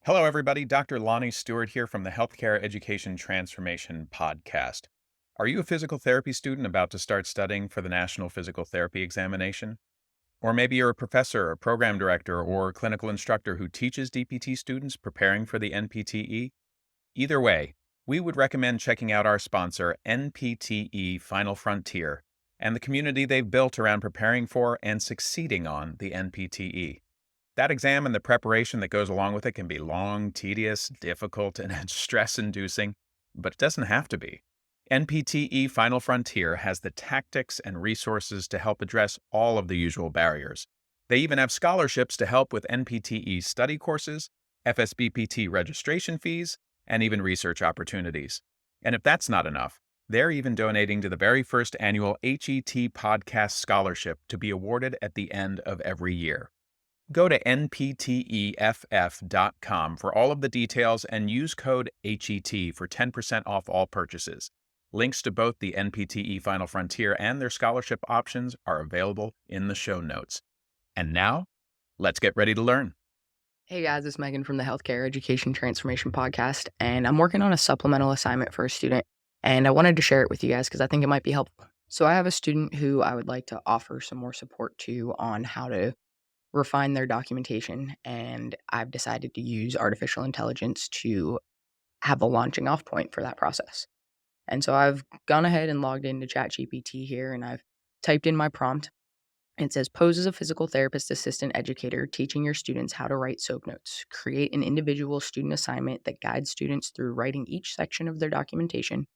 Hello, everybody. Dr. Lonnie Stewart here from the Healthcare Education Transformation Podcast. Are you a physical therapy student about to start studying for the National Physical Therapy Examination? Or maybe you're a professor, a program director, or clinical instructor who teaches DPT students preparing for the NPTE? Either way, we would recommend checking out our sponsor, NPTE Final Frontier, and the community they've built around preparing for and succeeding on the NPTE. That exam and the preparation that goes along with it can be long, tedious, difficult, and stress-inducing, but it doesn't have to be. NPTE Final Frontier has the tactics and resources to help address all of the usual barriers. They even have scholarships to help with NPTE study courses, FSBPT registration fees, and even research opportunities. And if that's not enough, they're even donating to the very first annual HET Podcast Scholarship to be awarded at the end of every year. Go to npteff.com for all of the details and use code HET for 10% off all purchases. Links to both the NPTE Final Frontier and their scholarship options are available in the show notes. And now, let's get ready to learn. Hey guys, it's Megan from the Healthcare Education Transformation Podcast, and I'm working on a supplemental assignment for a student, and I wanted to share it with you guys because I think it might be helpful. So I have a student who I would like to offer some more support to on how to refine their documentation, and I've decided to use artificial intelligence to have a launching off point for that process. And so I've gone ahead and logged into ChatGPT here, and I've typed in my prompt. It says, pose as a physical therapist assistant educator teaching your students how to write SOAP notes. Create an individual student assignment that guides students through writing each section of their documentation.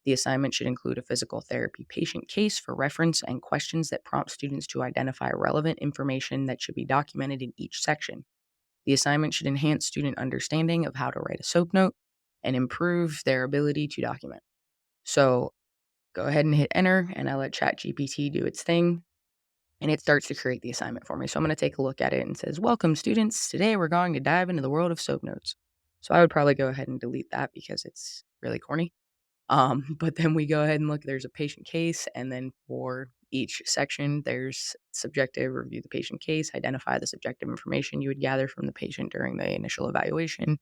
The assignment should include a physical therapy patient case for reference and questions that prompt students to identify relevant information that should be documented in each section. The assignment should enhance student understanding of how to write a SOAP note and improve their ability to document. So go ahead and hit enter, and I let ChatGPT do its thing. And it starts to create the assignment for me. So I'm going to take a look at it and says, welcome students. Today we're going to dive into the world of SOAP notes. So I would probably go ahead and delete that because it's really corny. But then we go ahead and look, there's a patient case. And then for each section, there's subjective, review the patient case, identify the subjective information you would gather from the patient during the initial evaluation.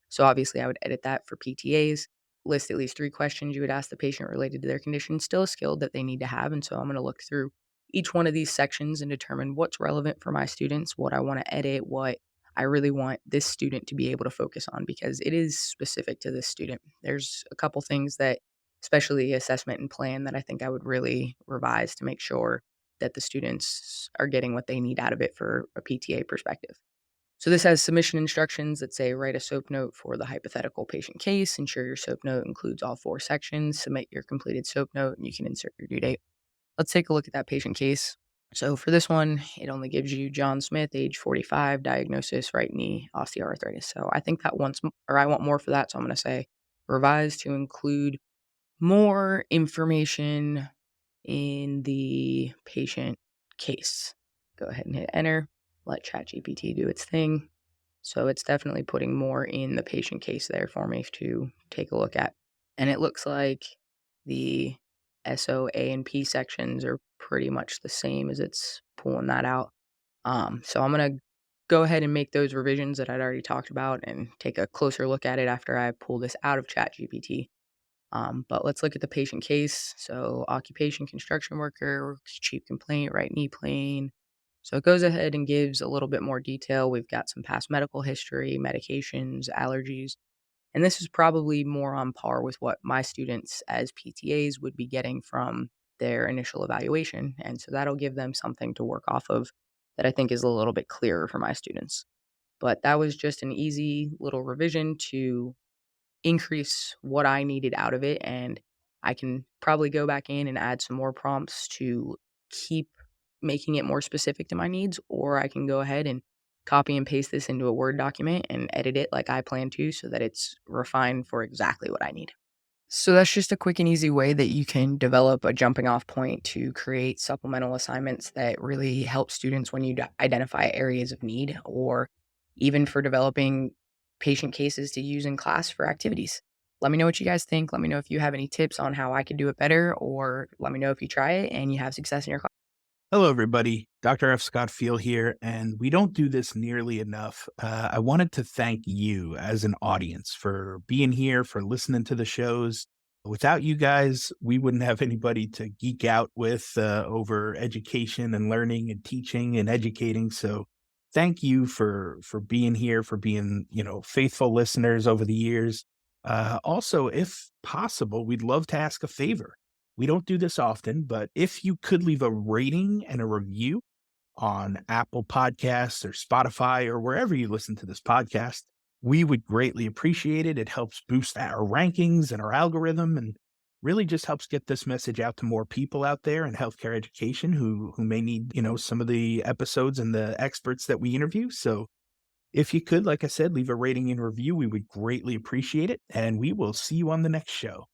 So obviously I would edit that for PTAs, list at least 3 questions you would ask the patient related to their condition, still a skill that they need to have. And so I'm going to look through each one of these sections and determine what's relevant for my students, what I want to edit, what I really want this student to be able to focus on because it is specific to this student. There's a couple things that, especially assessment and plan, that I think I would really revise to make sure that the students are getting what they need out of it for a PTA perspective. So this has submission instructions that say write a SOAP note for the hypothetical patient case, ensure your SOAP note includes all 4 sections, submit your completed SOAP note, and you can insert your due date. Let's take a look at that patient case. So for this one, it only gives you John Smith, age 45, diagnosis, right knee osteoarthritis. So I think that I want more for that. So I'm going to say revise to include more information in the patient case. Go ahead and hit enter. Let ChatGPT do its thing. So it's definitely putting more in the patient case there for me to take a look at. And it looks like the SO, A, and P sections are pretty much the same as it's pulling that out. So I'm going to go ahead and make those revisions that I'd already talked about and take a closer look at it after I pull this out of ChatGPT. But let's look at the patient case. So occupation, construction worker, chief complaint, right knee plane. So it goes ahead and gives a little bit more detail. We've got some past medical history, medications, allergies. And this is probably more on par with what my students as PTAs would be getting from their initial evaluation. And so that'll give them something to work off of that I think is a little bit clearer for my students. But that was just an easy little revision to increase what I needed out of it. And I can probably go back in and add some more prompts to keep making it more specific to my needs, or I can go ahead and copy and paste this into a Word document and edit it like I plan to so that it's refined for exactly what I need. So that's just a quick and easy way that you can develop a jumping off point to create supplemental assignments that really help students when you identify areas of need, or even for developing patient cases to use in class for activities. Let me know what you guys think. Let me know if you have any tips on how I could do it better, or let me know if you try it and you have success in your class. Hello, everybody. Dr. F. Scott Field here, and we don't do this nearly enough. I wanted to thank you as an audience for being here, for listening to the shows. Without you guys, we wouldn't have anybody to geek out with over education and learning and teaching and educating. So, thank you for being here, for being faithful listeners over the years. Also, if possible, we'd love to ask a favor. We don't do this often, but if you could leave a rating and a review on Apple Podcasts or Spotify or wherever you listen to this podcast, we would greatly appreciate it. It helps boost our rankings and our algorithm and really just helps get this message out to more people out there in healthcare education who may need, some of the episodes and the experts that we interview. So if you could, like I said, leave a rating and review, we would greatly appreciate it. And we will see you on the next show.